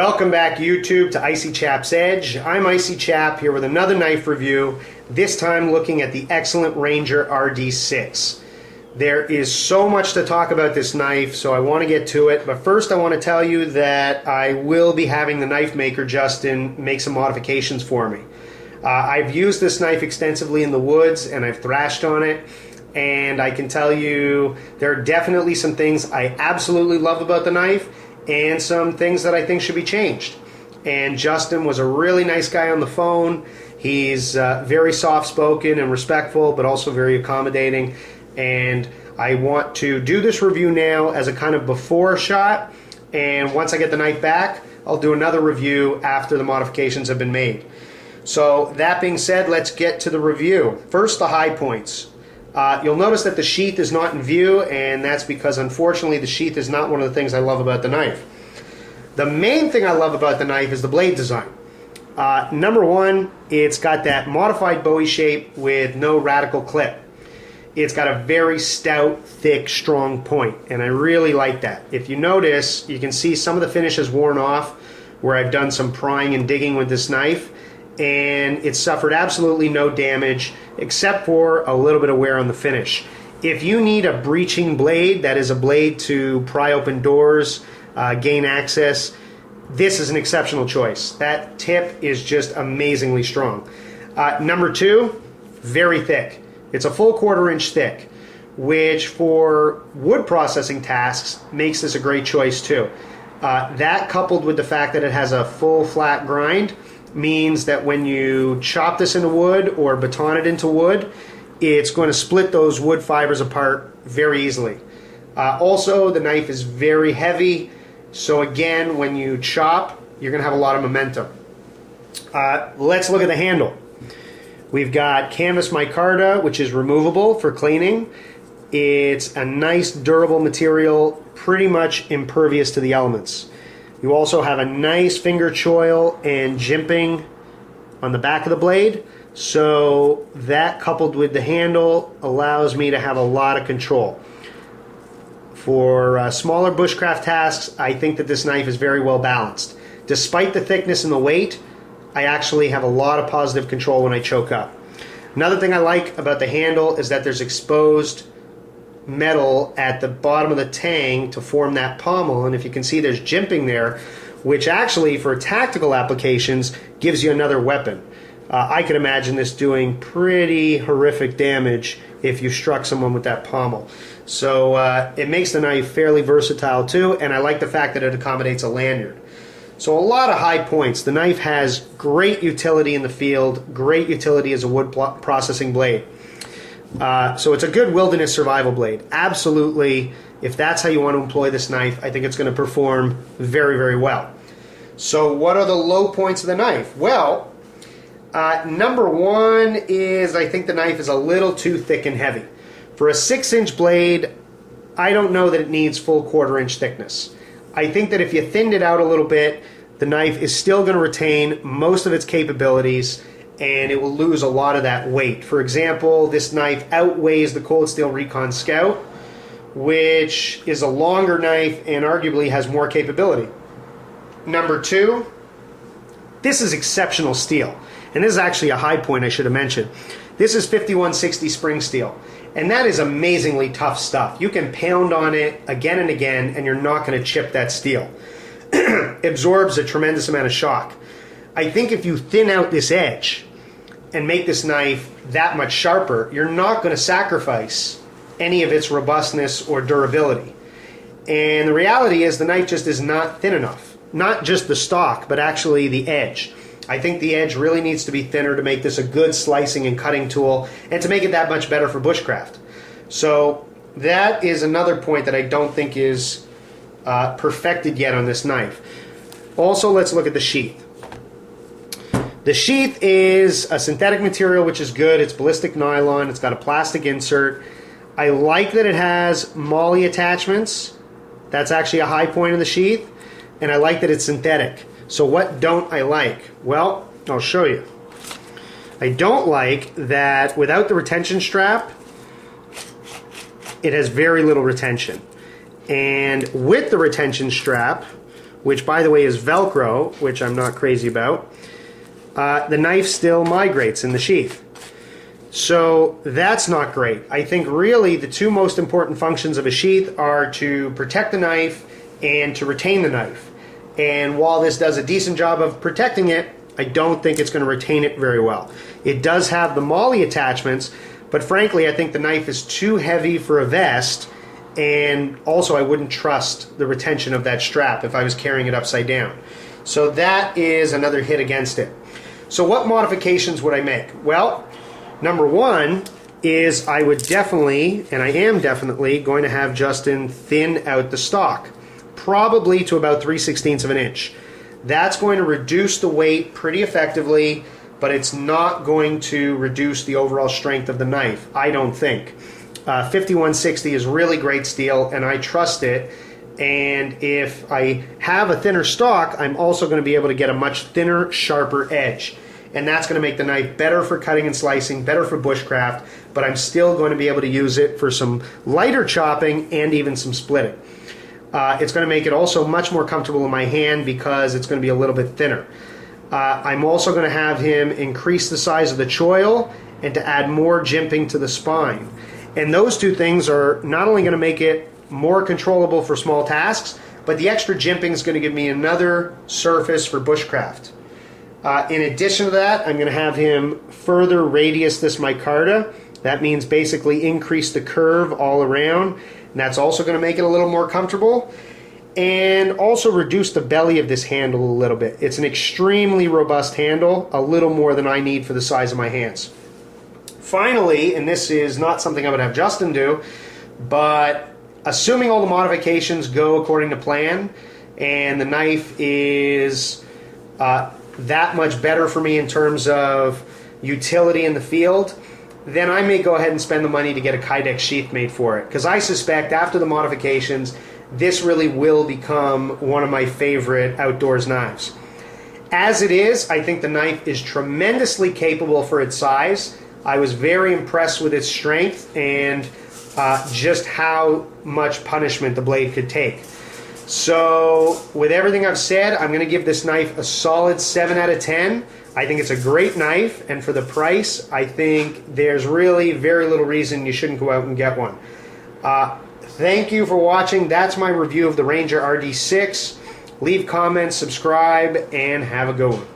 Welcome back, YouTube, to Icy Chap's Edge. I'm Icy Chap here with another knife review, this time looking at the excellent Ranger RD6. There is so much to talk about this knife, so I want to get to it. But first I want to tell you that I will be having the knife maker, Justin, make some modifications for me. I've used this knife extensively in the woods and I've thrashed on it. And I can tell you there are definitely some things I absolutely love about the knife and some things that I think should be changed. And Justin was a really nice guy on the phone. He's very soft-spoken and respectful, but also very accommodating. And I want to do this review now as a kind of before shot. And once I get the knife back, I'll do another review after the modifications have been made. So that being said, let's get to the review. First, the high points. You'll notice that the sheath is not in view, and that's because unfortunately the sheath is not one of the things I love about the knife. The main thing I love about the knife is the blade design. Number one, it's got that modified Bowie shape with no radical clip. It's got a very stout, thick, strong point, and I really like that. If you notice, you can see some of the finish has worn off where I've done some prying and digging with this knife, and it suffered absolutely no damage except for a little bit of wear on the finish. If you need a breeching blade, that is a blade to pry open doors, gain access, this is an exceptional choice. That tip is just amazingly strong. Number two, very thick. It's a full 1/4 inch thick, which for wood processing tasks makes this a great choice too. That coupled with the fact that it has a full flat grind means that when you chop this into wood or baton it into wood, it's going to split those wood fibers apart very easily. Also, the knife is very heavy, so again, when you chop, you're going to have a lot of momentum. Let's look at the handle. We've got canvas micarta, which is removable for cleaning. It's a nice durable material, pretty much impervious to the elements. You also have a nice finger choil and jimping on the back of the blade, so that coupled with the handle allows me to have a lot of control. For smaller bushcraft tasks, I think that this knife is very well balanced. Despite the thickness and the weight, I actually have a lot of positive control when I choke up. Another thing I like about the handle is that there's exposed metal at the bottom of the tang to form that pommel, and if you can see there's jimping there, which actually for tactical applications gives you another weapon. I could imagine this doing pretty horrific damage if you struck someone with that pommel. So it makes the knife fairly versatile too, and I like the fact that it accommodates a lanyard. So a lot of high points. The knife has great utility in the field, great utility as a wood processing blade. So it's a good wilderness survival blade. Absolutely, if that's how you want to employ this knife, I think it's going to perform very, very well. So what are the low points of the knife? Well, number one is I think the knife is a little too thick and heavy. For a 6-inch blade, I don't know that it needs full 1/4 inch thickness. I think that if you thinned it out a little bit, the knife is still going to retain most of its capabilities, and it will lose a lot of that weight. For example, this knife outweighs the Cold Steel Recon Scout, which is a longer knife and arguably has more capability. Number two, this is exceptional steel. And this is actually a high point I should have mentioned. This is 5160 spring steel, and that is amazingly tough stuff. You can pound on it again and again, and you're not going to chip that steel. It absorbs a tremendous amount of shock. I think if you thin out this edge and make this knife that much sharper, you're not going to sacrifice any of its robustness or durability. And the reality is the knife just is not thin enough. Not just the stock, but actually the edge. I think the edge really needs to be thinner to make this a good slicing and cutting tool and to make it that much better for bushcraft. So that is another point that I don't think is perfected yet on this knife. Also, let's look at the sheath. The sheath is a synthetic material, which is good. It's ballistic nylon. It's got a plastic insert. I like that it has MOLLE attachments. That's actually a high point in the sheath. And I like that it's synthetic. So what don't I like? Well, I'll show you. I don't like that without the retention strap, it has very little retention. And with the retention strap, which by the way is Velcro, which I'm not crazy about, the knife still migrates in the sheath. So that's not great. I think really the two most important functions of a sheath are to protect the knife and to retain the knife. And while this does a decent job of protecting it, I don't think it's going to retain it very well. It does have the MOLLE attachments, but frankly I think the knife is too heavy for a vest, and also I wouldn't trust the retention of that strap if I was carrying it upside down. So that is another hit against it. So what modifications would I make? Well, number one is I would definitely, and I am definitely, going to have Justin thin out the stock, probably to about 3/16 of an inch. That's going to reduce the weight pretty effectively, but it's not going to reduce the overall strength of the knife, I don't think. 5160 is really great steel, and I trust it. And if I have a thinner stock, I'm also going to be able to get a much thinner, sharper edge. And that's going to make the knife better for cutting and slicing, better for bushcraft, but I'm still going to be able to use it for some lighter chopping and even some splitting. It's going to make it also much more comfortable in my hand because it's going to be a little bit thinner. I'm also going to have him increase the size of the choil and to add more jimping to the spine. And those two things are not only going to make it more controllable for small tasks, but the extra jimping is going to give me another surface for bushcraft. In addition to that, I'm going to have him further radius this micarta. That means basically increase the curve all around. And that's also going to make it a little more comfortable. And also reduce the belly of this handle a little bit. It's an extremely robust handle, a little more than I need for the size of my hands. Finally, and this is not something I would have Justin do, but assuming all the modifications go according to plan and the knife is that much better for me in terms of utility in the field, then I may go ahead and spend the money to get a Kydex sheath made for it. Because I suspect after the modifications, this really will become one of my favorite outdoors knives. As it is, I think the knife is tremendously capable for its size. I was very impressed with its strength and just how much punishment the blade could take. So with everything I've said, I'm going to give this knife a solid 7 out of 10. I think it's a great knife, and for the price, I think there's really very little reason you shouldn't go out and get one. Thank you for watching. That's my review of the Ranger RD6. Leave comments, subscribe, and have a good one.